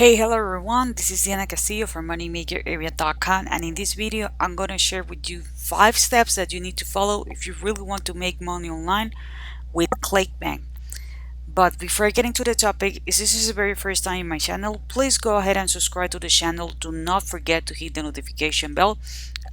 Hey, hello everyone, this is Diana Castillo from moneymakerarea.com, and in this video I'm going to share with you 5 steps that you need to follow if you really want to make money online with Clickbank. But before getting to the topic, if this is the very first time in my channel, please go ahead and subscribe to the channel. Do not forget to hit the notification bell.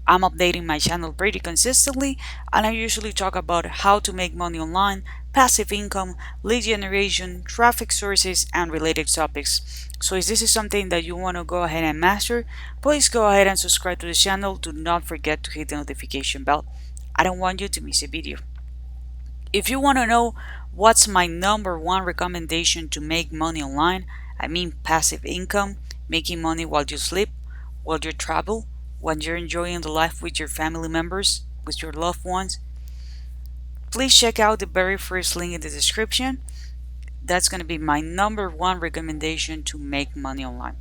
I'm updating my channel pretty consistently, and I usually talk about how to make money online, passive income, lead generation, traffic sources, and related topics. So if this is something that you want to go ahead and master, please go ahead and subscribe to the channel. Do not forget to hit the notification bell. I don't want you to miss a video. If you want to know what's my number one recommendation to make money online, I mean passive income, making money while you sleep, while you travel, when you're enjoying the life with your family members, with your loved ones, please check out the very first link in the description. That's going to be my number one recommendation to make money online.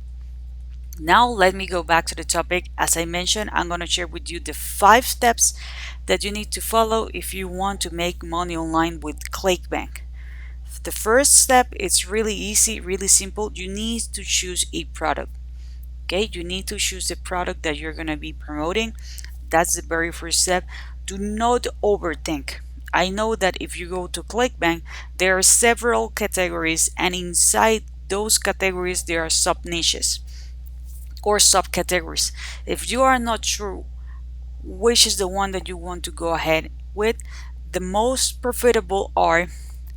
Now let me go back to the topic. As I mentioned, I'm going to share with you the 5 steps that you need to follow if you want to make money online with Clickbank. The first step is really easy, really simple. You need to choose a product. Okay, you need to choose the product that you're going to be promoting. That's the very first step. Do not overthink. I know that if you go to Clickbank, there are several categories, and inside those categories there are sub niches or subcategories. If you are not sure which is the one that you want to go ahead with, the most profitable are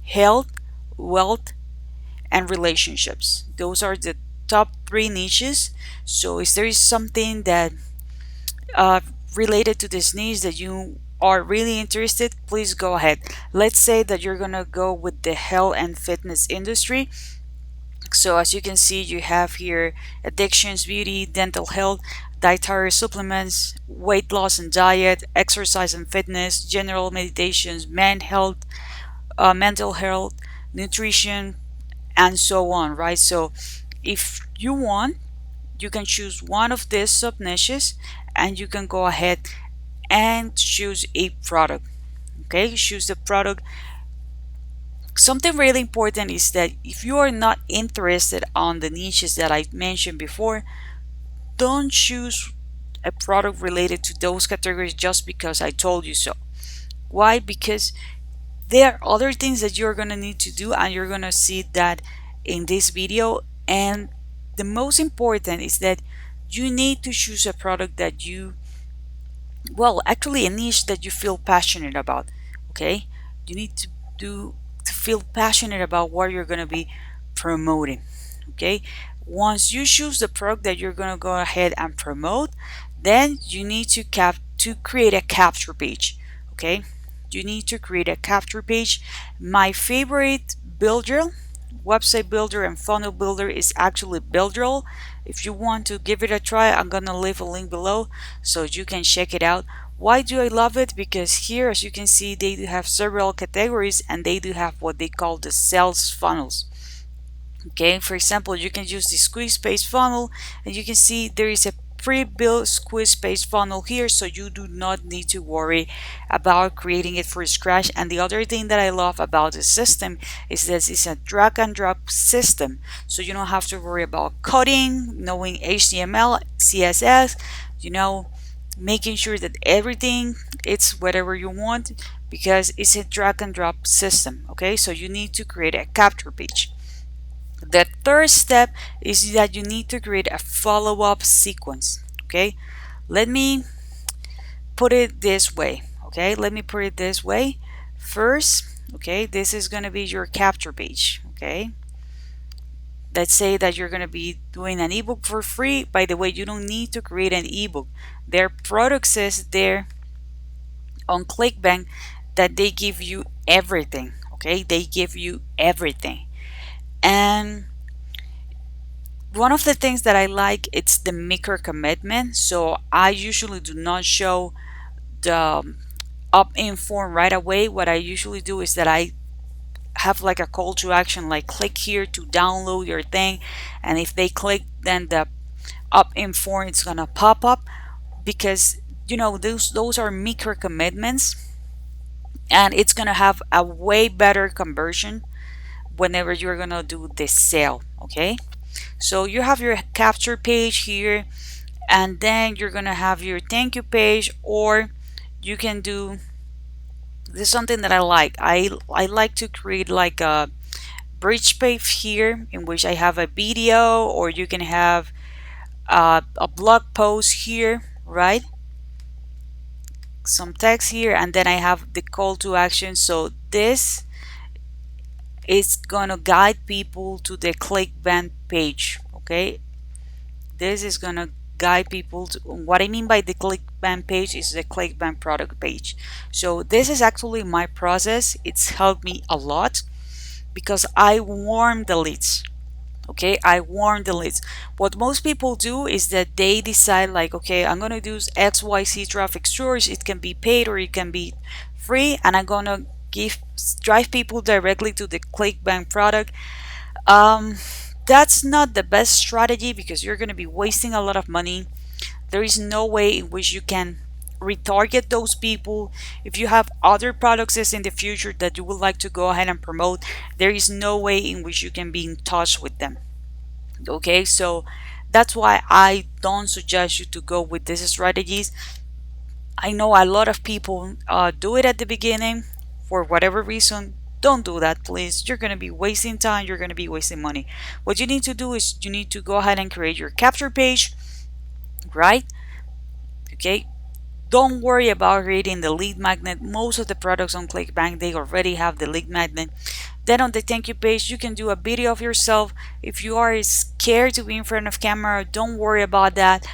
health, wealth, and relationships. Those are the top 3 niches. So if there is something that uh, related to this niche that you are really interested, please go ahead. Let's say that you're gonna go with the health and fitness industry. So as you can see, you have here addictions, beauty, dental health, dietary supplements, weight loss and diet, exercise and fitness, general meditations, mental health, nutrition, and so on, right? So if you want, you can choose one of these sub niches and you can go ahead and choose a product. Okay, choose the product. Something really important is that if you are not interested on the niches that I mentioned before, don't choose a product related to those categories just because I told you so. Why? Because there are other things that you're going to need to do, and you're going to see that in this video. And the most important is that you need to choose a product that you, well, actually a niche that you feel passionate about. Okay, you need to do to feel passionate about what you're going to be promoting. Okay, once you choose the product that you're going to go ahead and promote, then you need to create a capture page. Okay, you need to create a capture page. My favorite builder, website builder and funnel builder, is actually Builderall. If you want to give it a try, I'm gonna leave a link below so you can check it out. Why do I love it? Because here, as you can see, they do have several categories, and they do have what they call the sales funnels. Okay, for example, you can use the squeeze page funnel, and you can see there is a pre-built squeeze page funnel here, so you do not need to worry about creating it from scratch. And the other thing that I love about the system is that it's a drag and drop system, so you don't have to worry about coding, knowing HTML, CSS, you know, making sure that everything it's whatever you want, because it's a drag and drop system. Okay, so you need to create a capture page. The third step is that you need to create a follow-up sequence. Okay, let me put it this way. Okay, let me put it this way. First, okay, this is going to be your capture page. Okay, let's say that you're going to be doing an ebook for free. By the way, you don't need to create an ebook. Their product says there on Clickbank that they give you everything. Okay, they give you everything. And one of the things that I like, it's the micro commitment. So I usually do not show the up in form right away. What I usually do is that I have like a call to action, like click here to download your thing, and if they click, then the up in form it's gonna pop up, because you know those are micro commitments, and it's gonna have a way better conversion whenever you're gonna do the sale. Okay, So you have your capture page here, and then you're gonna have your thank you page, or you can do this is something that I like. I like to create like a bridge page here in which I have a video, or you can have a blog post here, right? Some text here, and then I have the call to action. So this is gonna guide people to the Clickbank page. Okay, this is gonna guide people to what I mean by the Clickbank page is the Clickbank product page. So this is actually my process. It's helped me a lot because I warm the leads. Okay, I warm the leads. What most people do is that they decide like, okay, I'm gonna do XYZ traffic source. It can be paid or it can be free, and I'm gonna give drive people directly to the Clickbank product. um that's not the best strategy because you're gonna be wasting a lot of money. There is no way in which you can retarget those people. If you have other products in the future that you would like to go ahead and promote, there is no way in which you can be in touch with them. Okay, so that's why I don't suggest you to go with these strategies. I know a lot of people do it at the beginning for whatever reason. Don't do that, please. You're going to be wasting time, you're going to be wasting money. What you need to do is you need to go ahead and create your capture page, right? Okay, don't worry about creating the lead magnet. Most of the products on Clickbank, they already have the lead magnet. Then on the thank you page, you can do a video of yourself. If you are scared to be in front of camera, don't worry about that.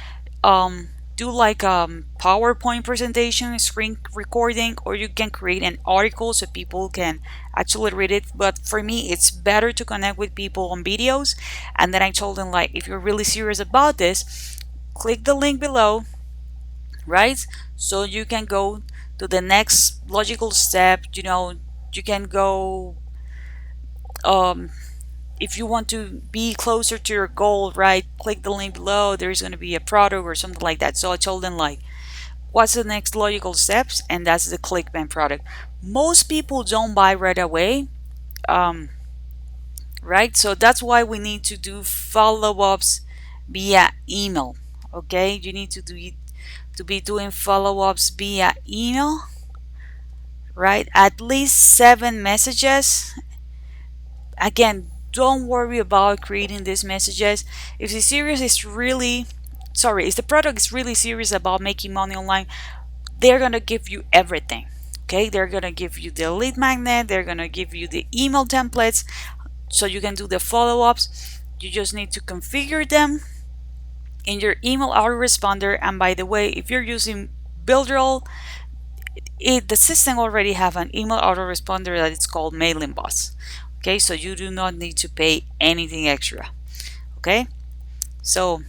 Do like PowerPoint presentation, screen recording, or you can create an article so people can actually read it. But for me, it's better to connect with people on videos. And then I told them like, if you're really serious about this, click the link below, right? So you can go to the next logical step. You can go, um, if you want to be closer to your goal, right? Click the link below. There's going to be a product or something like that. So I told them like, what's the next logical steps? And that's the Clickbank product. Most people don't buy right away, um, right? So that's why we need to do follow-ups via email. Okay, you need to do it, to be doing follow-ups via email, right? At least 7 messages. Again, don't worry about creating these messages. If the series is really sorry, if the product is really serious about making money online, they're gonna give you everything. Okay, they're gonna give you the lead magnet, they're gonna give you the email templates so you can do the follow-ups. You just need to configure them in your email autoresponder. And by the way, if you're using Builderall, the system already have an email autoresponder that it's called Mailing Boss. Okay, so you do not need to pay anything extra. Okay, so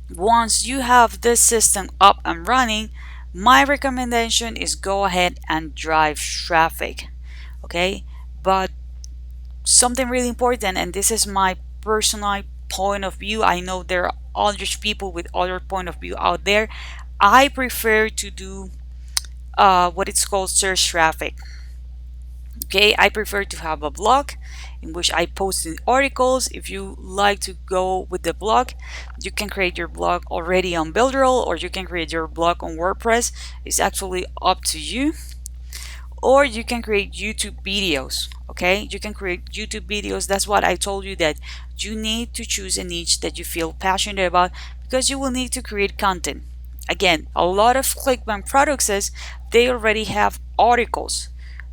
once you have this system up and running, my recommendation is go ahead and drive traffic. Okay, but something really important, and this is my personal point of view, I know there are other people with other point of view out there. I prefer to do what it's called search traffic. Okay, I prefer to have a blog in which I post the articles. If you like to go with the blog, you can create your blog already on Builderall, or you can create your blog on WordPress. It's actually up to you. Or you can create YouTube videos. Okay, you can create YouTube videos. That's what I told you, that you need to choose a niche that you feel passionate about, because you will need to create content. Again, a lot of Clickbank products says they already have articles.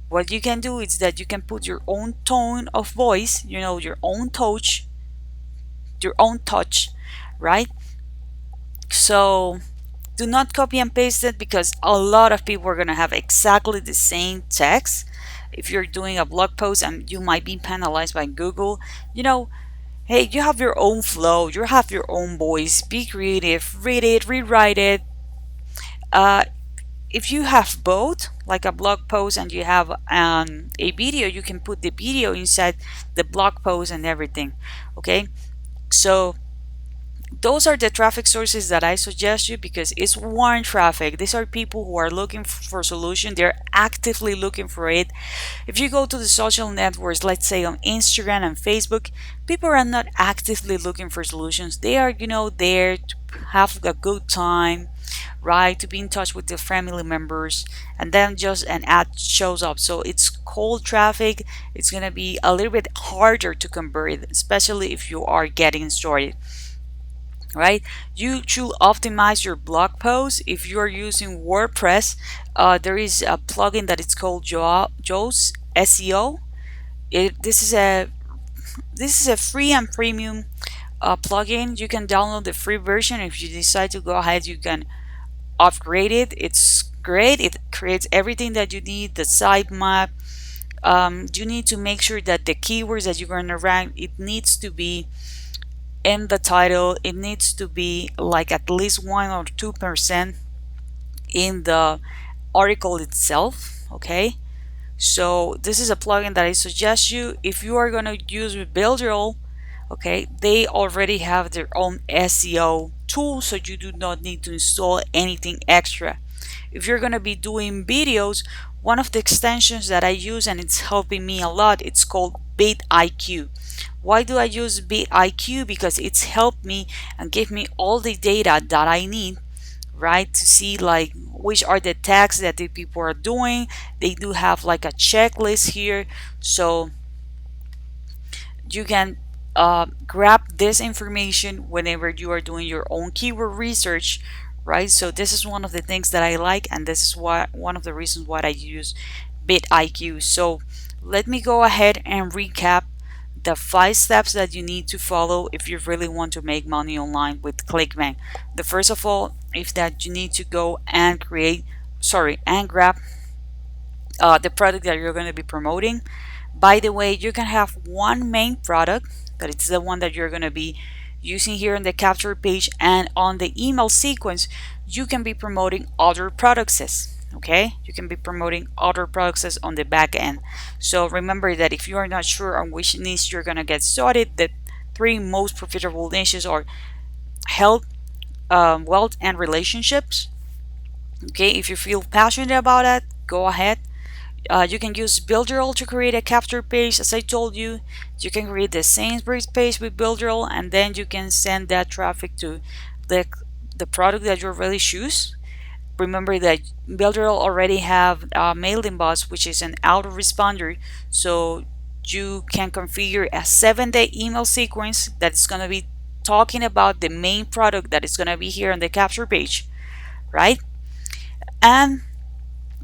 What you can do is that you can put your own tone of voice, your own touch, right? So do not copy and paste it, because a lot of people are going to have exactly the same text. If you're doing a blog post and you might be penalized by Google, hey, you have your own flow, you have your own voice, be creative, read it, rewrite it. If you have both, like a blog post and you have a video, you can put the video inside the blog post and everything. Okay, so those are the traffic sources that I suggest you, because it's warm traffic. These are people who are looking for solution. They're actively looking for it. If you go to the social networks, let's say on Instagram and Facebook, people are not actively looking for solutions. They are, there to have a good time, right? To be in touch with their family members, and then just an ad shows up. So it's cold traffic. It's gonna be a little bit harder to convert, especially if you are getting started, right? You should optimize your blog posts. If you are using WordPress, there is a plugin that is called Joes SEO. This is a free and premium plugin. You can download the free version. If you decide to go ahead, you can upgrade it. It's great. It creates everything that you need, the sitemap. You need to make sure that the keywords that you're going to rank, it needs to be in the title. It needs to be like at least 1 or 2% in the article itself. Okay, so this is a plugin that I suggest you. If you are going to use Builderall, okay, they already have their own SEO tool, so you do not need to install anything extra. If you're going to be doing videos, one of the extensions that I use and it's helping me a lot, it's called vidIQ. Why do I use vidIQ? Because it's helped me and give me all the data that I need, right, to see like which are the tags that the people are doing. They do have like a checklist here, so you can grab this information whenever you are doing your own keyword research, right? So this is one of the things that I like, and this is why one of the reasons why I use vidIQ. So let me go ahead and recap the 5 steps that you need to follow if you really want to make money online with Clickbank. The first of all is that you need to go and grab the product that you're going to be promoting. By the way, you can have one main product, that it's the one that you're going to be using here on the capture page, and on the email sequence you can be promoting other products. Okay, you can be promoting other products on the back end. So remember that if you are not sure on which niche you're going to get started, the 3 most profitable niches are health, wealth, and relationships. Okay, if you feel passionate about that, go ahead. You can use Builderall to create a capture page. As I told you, you can create the Sainsbury's page with Builderall, and then you can send that traffic to the product that you already choose. Remember that Builderall already have mailing bots, which is an autoresponder, so you can configure a 7-day email sequence that's going to be talking about the main product that is going to be here on the capture page, right? And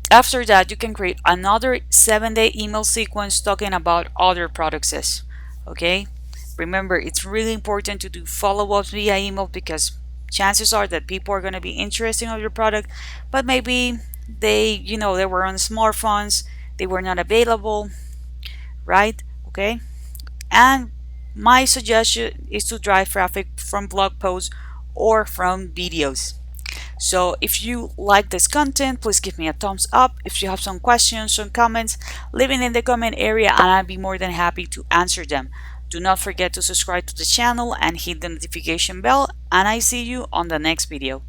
after that, you can create another 7-day email sequence talking about other products. Okay, remember, it's really important to do follow-ups via email, because chances are that people are going to be interested in your product, but maybe they were on smartphones, they were not available, right? Okay, and my suggestion is to drive traffic from blog posts or from videos. So if you like this content, please give me a thumbs up. If you have some questions, some comments, leave it in the comment area and I'll be more than happy to answer them. Do not forget to subscribe to the channel and hit the notification bell, and I see you on the next video.